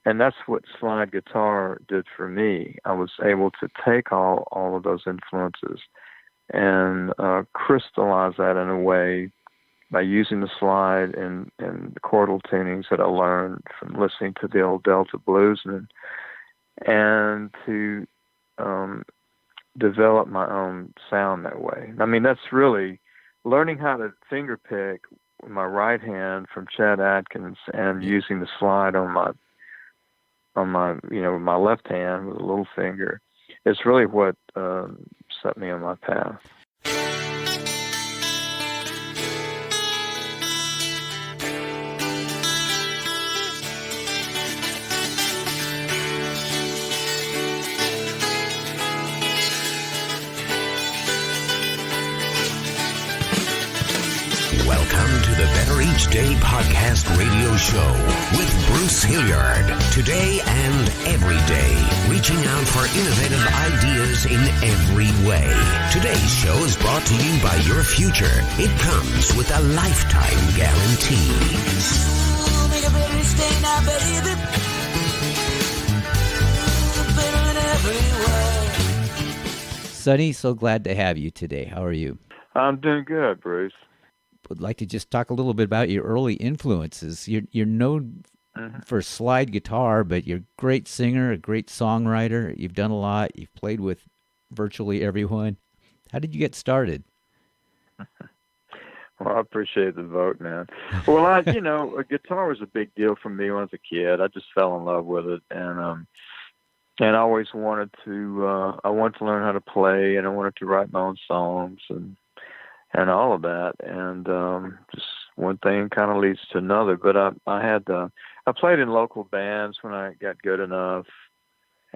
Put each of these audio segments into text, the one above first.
And that's what slide guitar did for me. I was able to take all of those influences and crystallize that in a way by using the slide and the chordal tunings that I learned from listening to the old Delta bluesmen, and to develop my own sound that way. I mean, that's really learning how to finger pick with my right hand from Chad Atkins and using the slide on my with my left hand with a little finger. It's really what set me on my path. Welcome to the Better Each Day podcast radio show with Bruce Hilliard. Today and every day, reaching out for innovative ideas in every way. Today's show is brought to you by your future. It comes with a lifetime guarantee. Make a better each day now, baby. Better in every way. Sonny, so glad to have you today. How are you? I'm doing good, Bruce. Would like to just talk a little bit about your early influences. You're known for slide guitar, but you're a great singer, a great songwriter. You've done a lot. You've played with virtually everyone. How did you get started? Well, I appreciate the vote, man. Well, a guitar was a big deal for me when I was a kid. I just fell in love with it, and I always wanted to. I wanted to learn how to play, and I wanted to write my own songs and all of that, and just one thing kind of leads to another. But I played in local bands when I got good enough,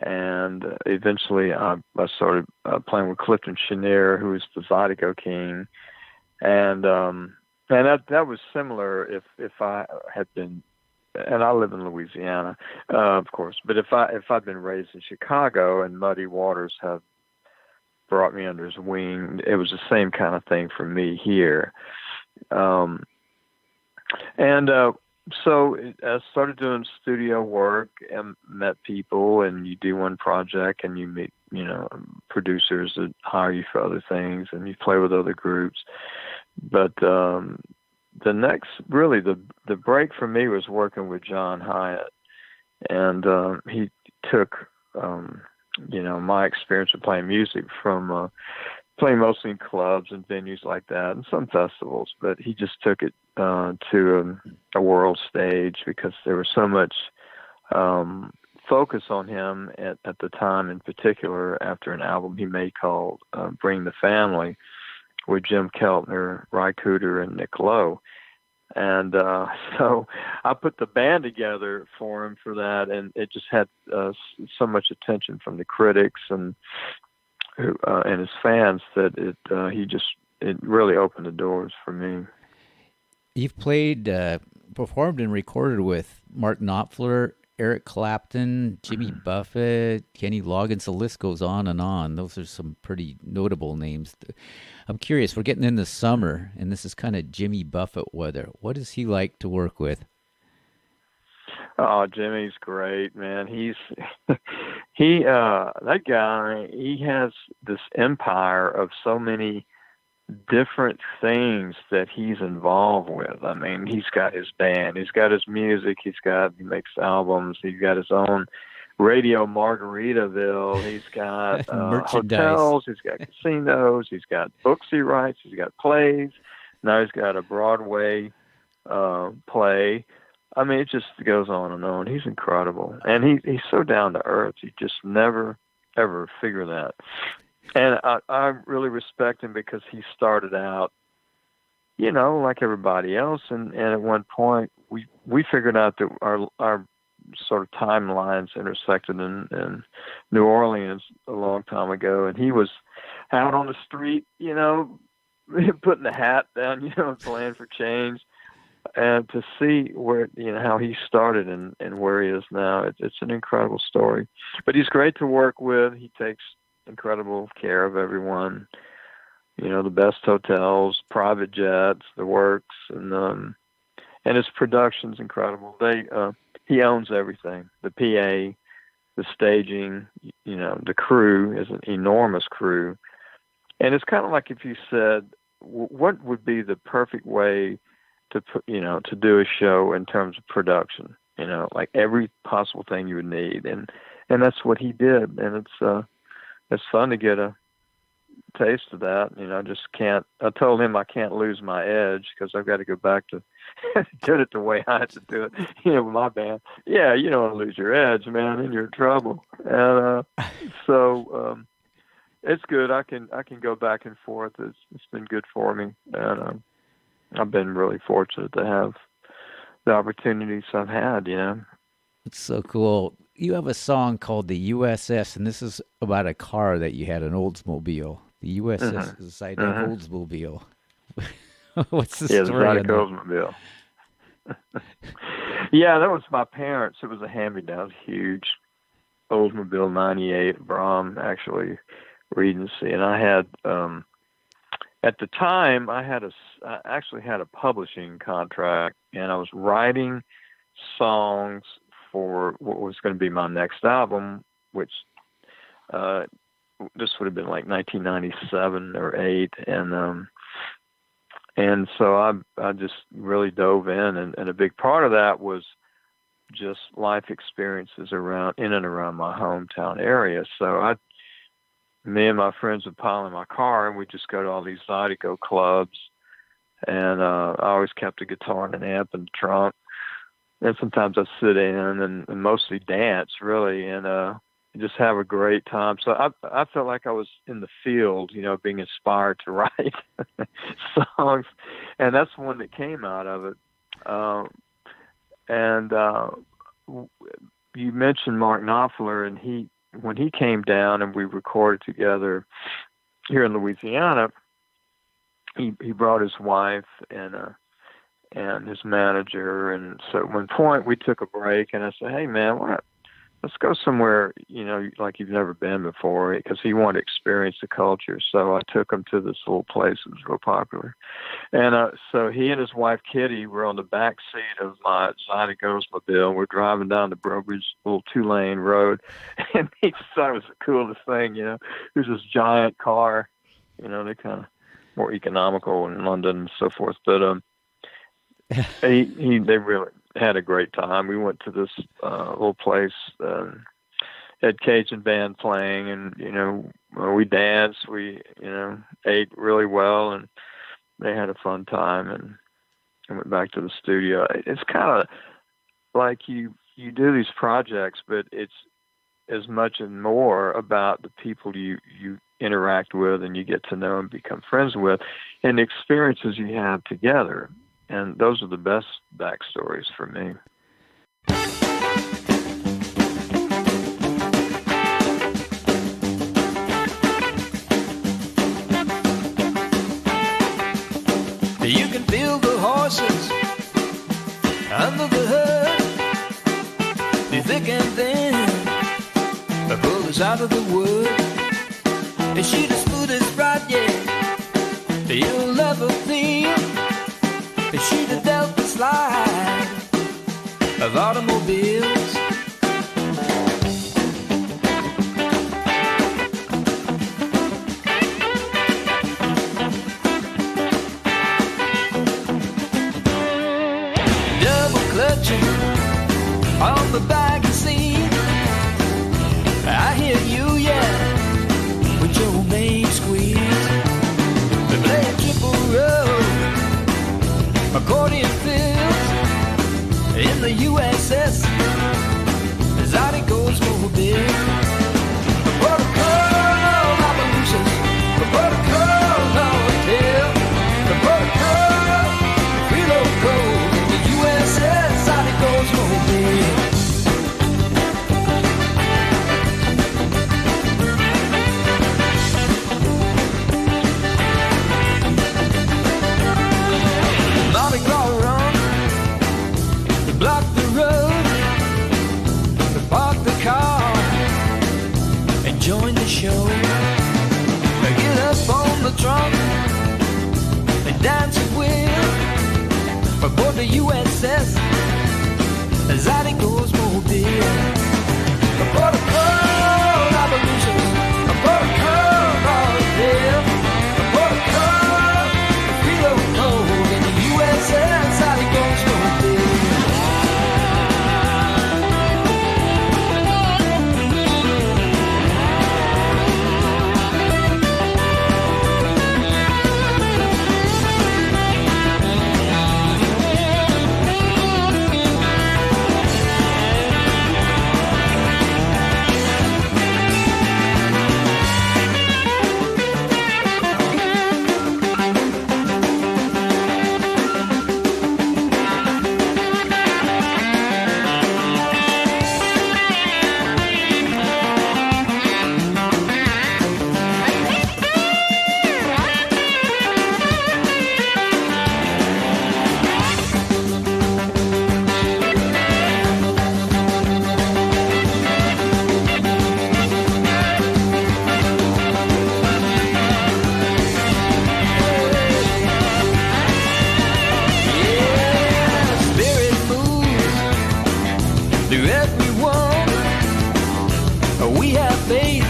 and eventually I started playing with Clifton Chenier, who was the zydeco king, and that was similar. If I had been, and I live in Louisiana, of course, but if I'd been raised in Chicago and Muddy Waters have brought me under his wing, it was the same kind of thing for me here. So I started doing studio work and met people, and you do one project and you meet, producers that hire you for other things, and you play with other groups. But the next, really, the break for me was working with John Hyatt, and he took my experience of playing music from playing mostly in clubs and venues like that and some festivals, but he just took it to a world stage because there was so much focus on him at the time, in particular after an album he made called Bring the Family with Jim Keltner, Ry Cooder, and Nick Lowe. And so I put the band together for him for that, and it just had so much attention from the critics and his fans that it really opened the doors for me. You've performed and recorded with Mark Knopfler, Eric Clapton, Jimmy Buffett, Kenny Loggins. The list goes on and on. Those are some pretty notable names. I'm curious, we're getting in the summer, and this is kind of Jimmy Buffett weather. What is he like to work with? Oh, Jimmy's great, man. That guy, he has this empire of so many different things that he's involved with. I mean, he's got his band, he's got his music, he makes albums, he's got his own Radio Margaritaville, he's got hotels, he's got casinos, he's got books he writes, he's got plays, now he's got a Broadway play. I mean, it just goes on and on. He's incredible, and he's so down to earth. You just never ever figure that. And I really respect him because he started out, like everybody else. And at one point, we figured out that our sort of timelines intersected in New Orleans a long time ago. And he was out on the street, putting the hat down, playing for change. And to see where, how he started and where he is now, it's an incredible story. But he's great to work with. He takes incredible care of everyone, the best hotels, private jets, the works, and his production's incredible. he owns everything. The PA, the staging, the crew is an enormous crew. And it's kind of like if you said, what would be the perfect way to put, to do a show in terms of production, like every possible thing you would need. And that's what he did. And it's fun to get a taste of that. I told him I can't lose my edge because I've got to go back to did it the way I had to do it, with my band. Yeah, you don't want to lose your edge, man, then you're in trouble. And so it's good. I can go back and forth. It's been good for me, and I've been really fortunate to have the opportunities I've had. It's so cool. You have a song called the USS, and this is about a car that you had, an Oldsmobile. The USS is a zydeco Oldsmobile. What's the story? Yeah, the zydeco Oldsmobile. Yeah, that was my parents. It was a hand-me-down, huge Oldsmobile 98 Brom, actually, Regency. And I had, at the time, I actually had a publishing contract, and I was writing songs for what was going to be my next album, which this would have been like 1997 or 8, and so I just really dove in, and a big part of that was just life experiences in and around my hometown area. So me and my friends would pile in my car, and we'd just go to all these zydeco clubs, and I always kept a guitar and an amp in the trunk, and sometimes I'd sit in and mostly dance, really, and just have a great time. So I felt like I was in the field, being inspired to write songs, and that's one that came out of it. You mentioned Mark Knopfler, and when he came down and we recorded together here in Louisiana, he brought his wife and his manager, and so at one point we took a break, and I said, "Hey man, let's go somewhere, like you've never been before," because he wanted to experience the culture. So I took him to this little place that was real popular. And so he and his wife, Kitty, were on the back seat of my zydeco Oldsmobile. We're driving down the Breaux Bridge, little 2-lane road. And he just thought it was the coolest thing, There's this giant car, they're kind of more economical in London and so forth. But they really had a great time. We went to this little place, had Cajun band playing, and we danced, we ate really well, and they had a fun time, and went back to the studio. It's kind of like you do these projects, but it's as much and more about the people you interact with and you get to know and become friends with, and the experiences you have together. And those are the best backstories for me. You can feel the horses under the hood. They're thick and thin, pull us out of the wood. And she the smoothest ride, yeah, you'll ever feel. And she the Delta slide of automobiles. On the back seat, I hear you, yeah, with your main squeeze. They play a triple roll, accordion fills in the USS as out it goes for big. What a curl, revolution, what a curl, no tail, what a curl, reload gold in the USS out it goes for big. Block the road, park the car, and join the show. Get up on the trunk and dance a wheel aboard the USS as out it goes. one. We have faith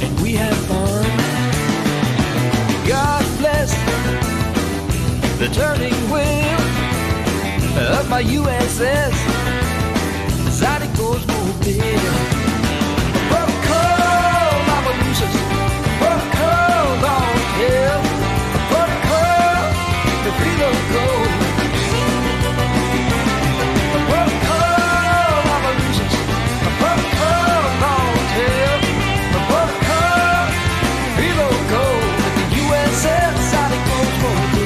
and we have fun. God bless the turning wheel of my USS Zydeco's mobile. Protocol, Mama Lucy's protocol, don't tell. Protocol, the preload goes. Protocol, Mama Lucy's protocol, don't tell. Protocol, preload goes. The USS Zydeco's mobile.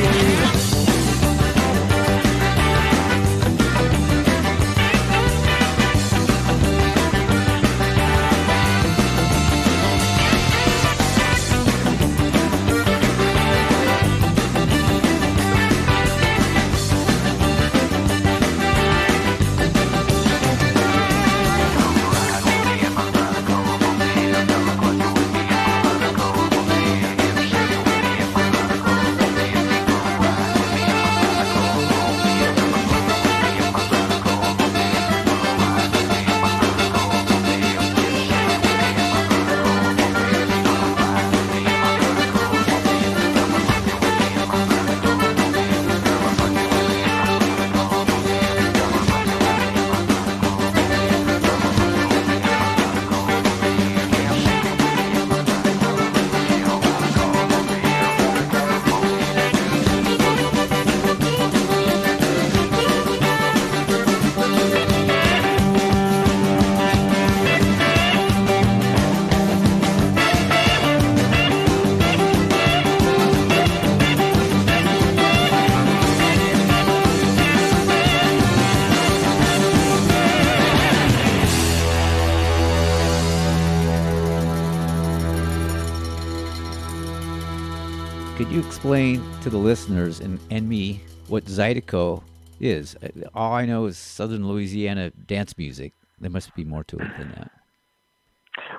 Could you explain to the listeners and me what zydeco is? All I know is Southern Louisiana dance music. There must be more to it than that.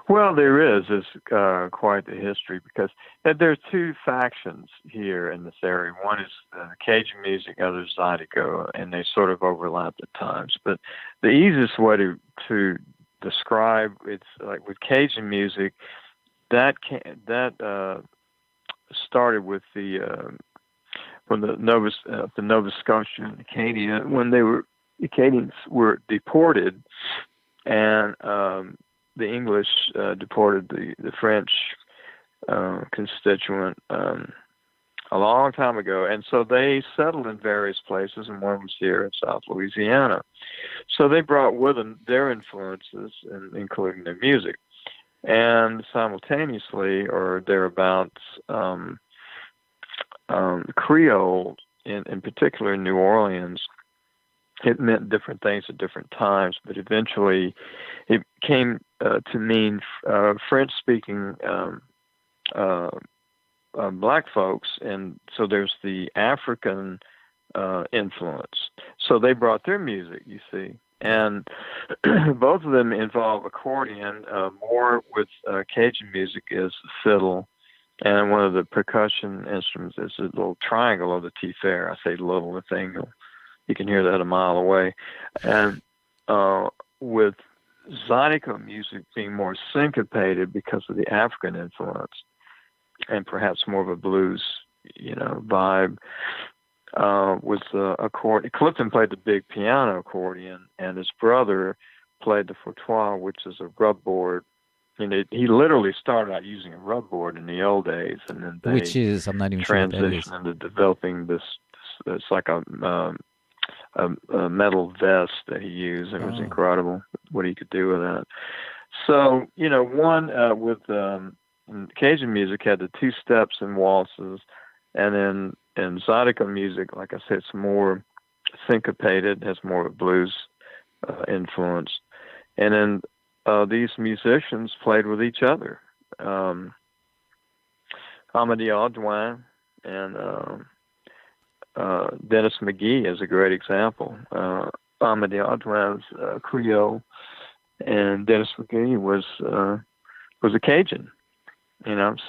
Well, there is. It's quite the history because there are two factions here in this area. One is Cajun music, other is zydeco, and they sort of overlap at times. But the easiest way to describe it's like with Cajun music, that started with when the Nova Scotia and Acadia, when the Acadians were deported, and the English deported the French constituent a long time ago, and so they settled in various places, and one was here in South Louisiana. So they brought with them their influences, including their music. And simultaneously, or thereabouts, Creole, in particular in New Orleans, it meant different things at different times, but eventually it came to mean French-speaking black folks, and so there's the African influence. So they brought their music, you see. And both of them involve accordion. More with Cajun music is the fiddle, and one of the percussion instruments is a little triangle of the tifere. I say little, the thing, you can hear that a mile away. And with zydeco music being more syncopated because of the African influence, and perhaps more of a blues, vibe. With the accordion. Clifton played the big piano accordion, and his brother played the fauteuil, which is a rub board. And he literally started out using a rub board in the old days, and then they I'm not even sure what that is. transitioned into developing this. It's like a metal vest that he used. It was incredible what he could do with that. So one with Cajun music had the two steps and waltzes, and then in zydeco music, like I said, it's more syncopated, has more of a blues influence. And then these musicians played with each other. Amédée Audouin and Dennis McGee is a great example. Amédée Audouin was Creole, and Dennis McGee was a Cajun.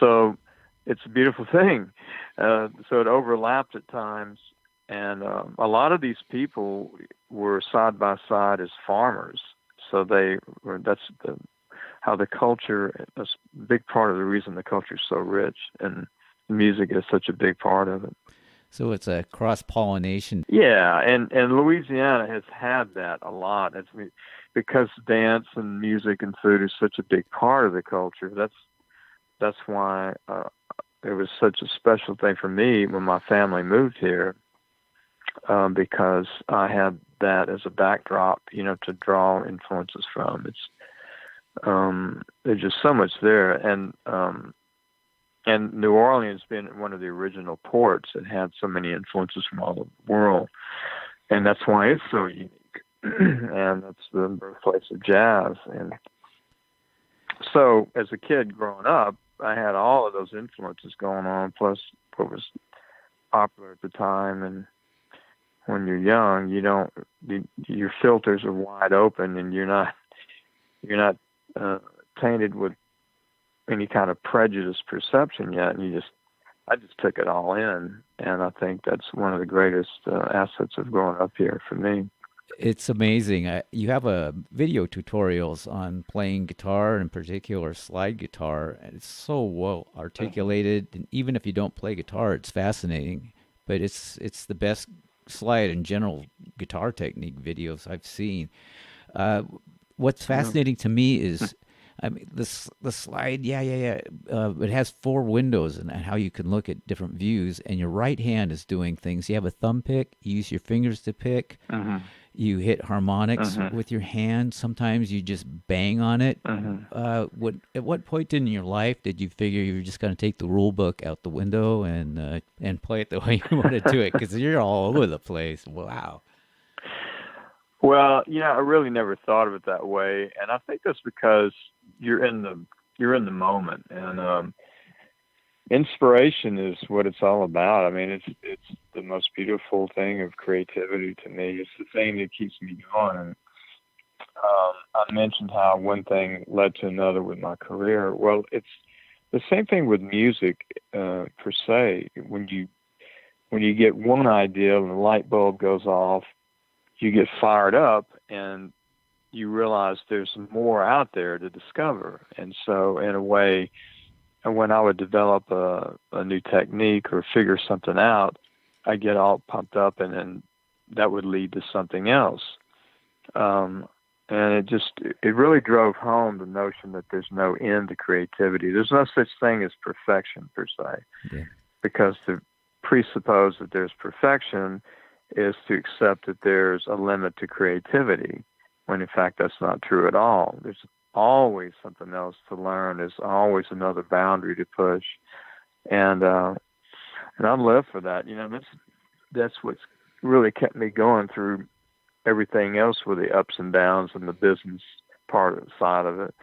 So it's a beautiful thing. So it overlapped at times, And a lot of these people were side by side as farmers. So how the culture, a big part of the reason the culture is so rich, and music is such a big part of it. So it's a cross-pollination. Yeah, and Louisiana has had that a lot. Because dance and music and food is such a big part of the culture. That's why it was such a special thing for me when my family moved here, because I had that as a backdrop, to draw influences from. There's just so much there, and New Orleans being one of the original ports, it had so many influences from all over the world, and that's why it's so unique. And it's the birthplace of jazz. And so, as a kid growing up, I had all of those influences going on, plus what was popular at the time. And when you're young, your filters are wide open, and you're not tainted with any kind of prejudice perception yet. And I just took it all in, and I think that's one of the greatest assets of growing up here for me. It's amazing. You have video tutorials on playing guitar, in particular slide guitar. And it's so well articulated, and even if you don't play guitar, it's fascinating. But it's the best slide and general guitar technique videos I've seen. What's fascinating to me is, the slide. It has 4 windows, and how you can look at different views. And your right hand is doing things. You have a thumb pick. You use your fingers to pick. Mm-hmm. You hit harmonics with your hand. Sometimes you just bang on it. At what point in your life did you figure you were just going to take the rule book out the window and play it the way you want to do it? Because you're all over the place. Wow. Well, I really never thought of it that way, and I think that's because you're in the moment, and inspiration is what it's all about. I mean, it's the most beautiful thing of creativity to me. It's the thing that keeps me going. And I mentioned how one thing led to another with my career. Well, it's the same thing with music per se. When you get one idea and the light bulb goes off, you get fired up and you realize there's more out there to discover. And so, in a way, when I would develop a new technique or figure something out, I get all pumped up, and then that would lead to something else. And it really drove home the notion that there's no end to creativity. There's no such thing as perfection per se, because to presuppose that there's perfection is to accept that there's a limit to creativity, when in fact that's not true at all. There's always something else to learn. There's always another boundary to push, and I live for that. That's what's really kept me going through everything else with the ups and downs and the business part of the side of it.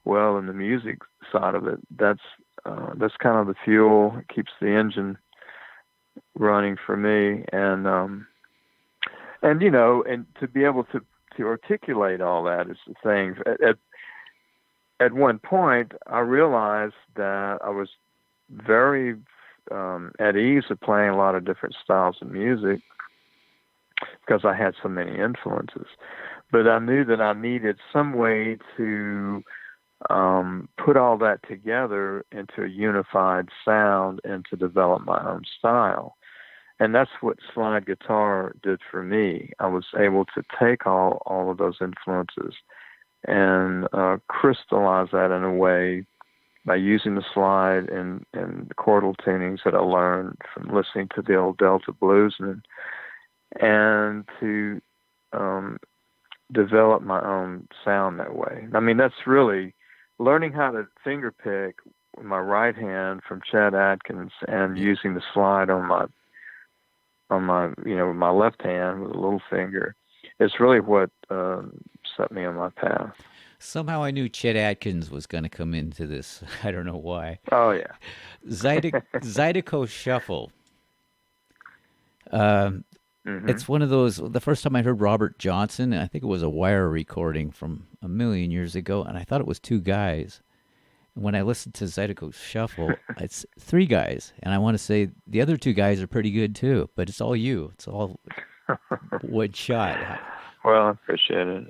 Well, and the music side of it, that's kind of the fuel. It keeps the engine running for me, and to be able to articulate all that is the thing. At one point, I realized that I was very at ease of playing a lot of different styles of music because I had so many influences. But I knew that I needed some way to put all that together into a unified sound and to develop my own style. And that's what slide guitar did for me. I was able to take all of those influences and crystallize that in a way by using the slide and the chordal tunings that I learned from listening to the old Delta bluesmen, and to develop my own sound that way. I mean, that's really learning how to finger pick with my right hand from Chet Atkins and using the slide on my with my left hand with a little finger. It's really what set me on my path. Somehow I knew Chet Atkins was going to come into this. I don't know why. Oh, yeah. Zydeco Shuffle. It's one of those, the first time I heard Robert Johnson, I think it was a wire recording from a million years ago, and I thought it was 2 guys. When I listen to Zydeco Shuffle, it's 3 guys, and I want to say the other 2 guys are pretty good too, but it's all you. It's all one shot. Well, I appreciate it.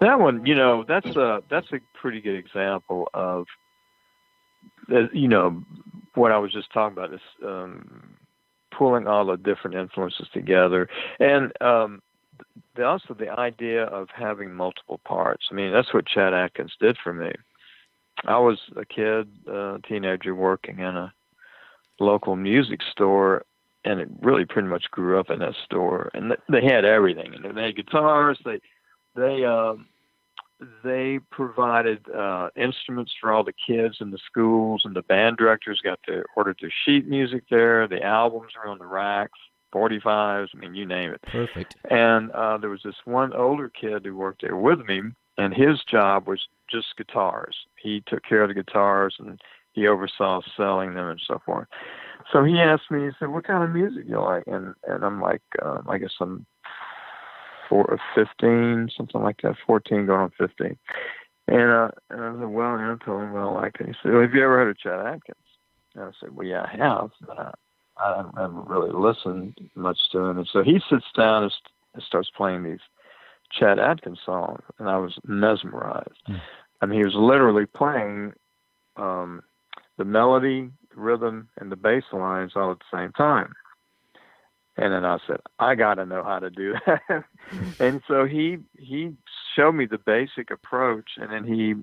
That one, that's a pretty good example of, what I was just talking about, is pulling all the different influences together. And also the idea of having multiple parts. I mean, that's what Chet Atkins did for me. I was a kid, teenager, working in a local music store, and it really pretty much grew up in that store. And they had everything. They had guitars. They provided instruments for all the kids in the schools, and the band directors got to order their sheet music there. The albums were on the racks, 45s, I mean, you name it. Perfect. And there was this one older kid who worked there with me, and his job was just guitars. He took care of the guitars, and he oversaw selling them and so forth. So he asked me, he said, "What kind of music do you like?" And I'm like, I guess I'm 15, something like that, 14 going on 15. And I said, well, I told him, well, I like it. He said, well, have you ever heard of Chet Atkins? And I said, well, yeah, I have, but I haven't really listened much to him. And so he sits down and starts playing these Chet Atkins songs, and I was mesmerized. I mean, he was literally playing the melody, the rhythm, and the bass lines all at the same time. And then I said, I got to know how to do that. And so he showed me the basic approach, and then he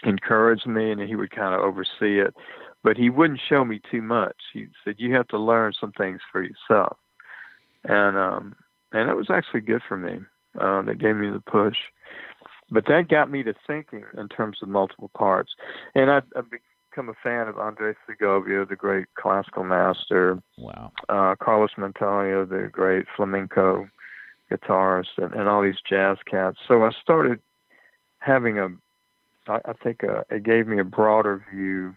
encouraged me, and he would kind of oversee it. But he wouldn't show me too much. He said, you have to learn some things for yourself. And it was actually good for me. That gave me the push. But that got me to thinking in terms of multiple parts. And I've become a fan of Andres Segovia, the great classical master. Wow. Carlos Montoya, the great flamenco guitarist, and all these jazz cats. So I started having it gave me a broader view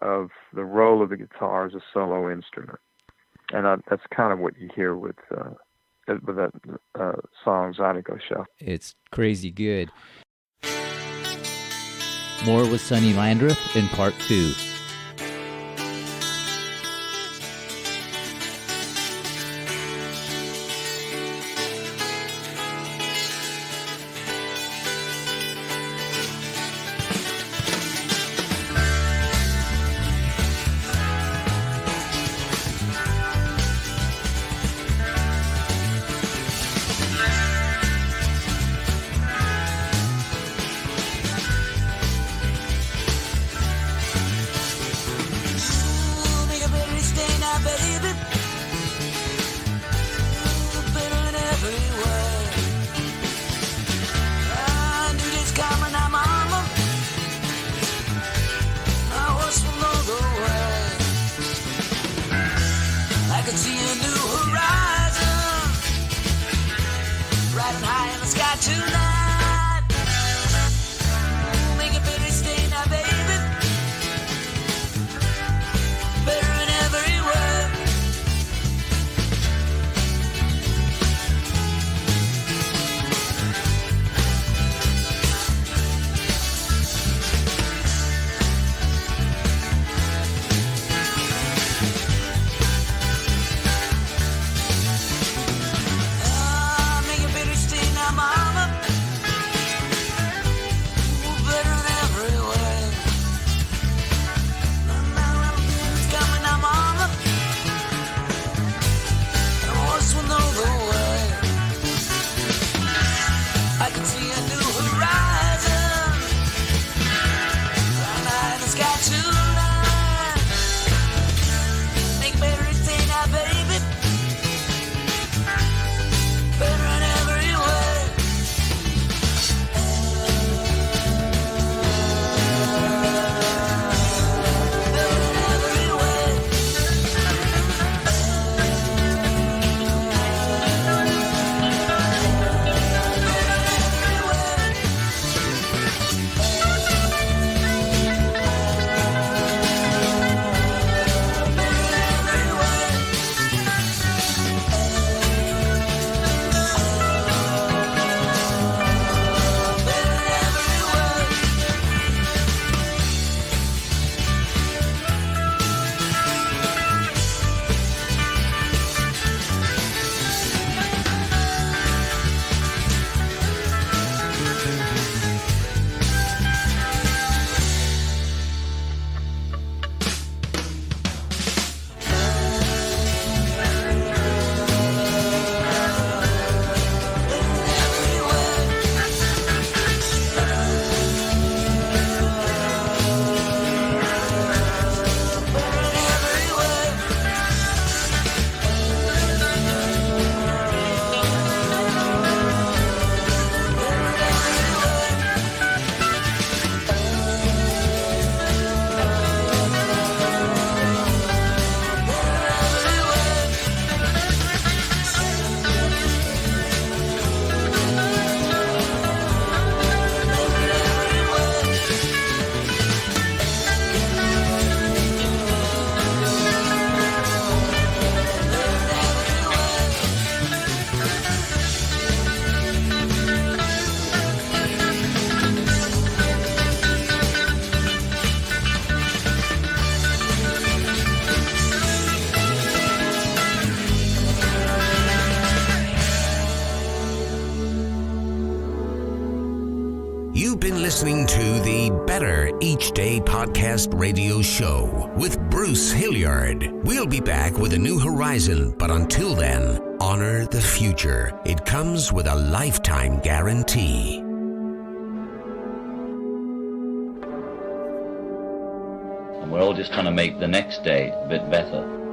of the role of the guitar as a solo instrument. And that's kind of what you hear with that song, Zydeco Shuffle. It's crazy good. More with Sonny Landreth in part 2. listening to the Better Each Day podcast radio show with Bruce Hilliard. We'll be back with a new horizon, but until then, honor the future. It comes with a lifetime guarantee. And we're all just trying to make the next day a bit better.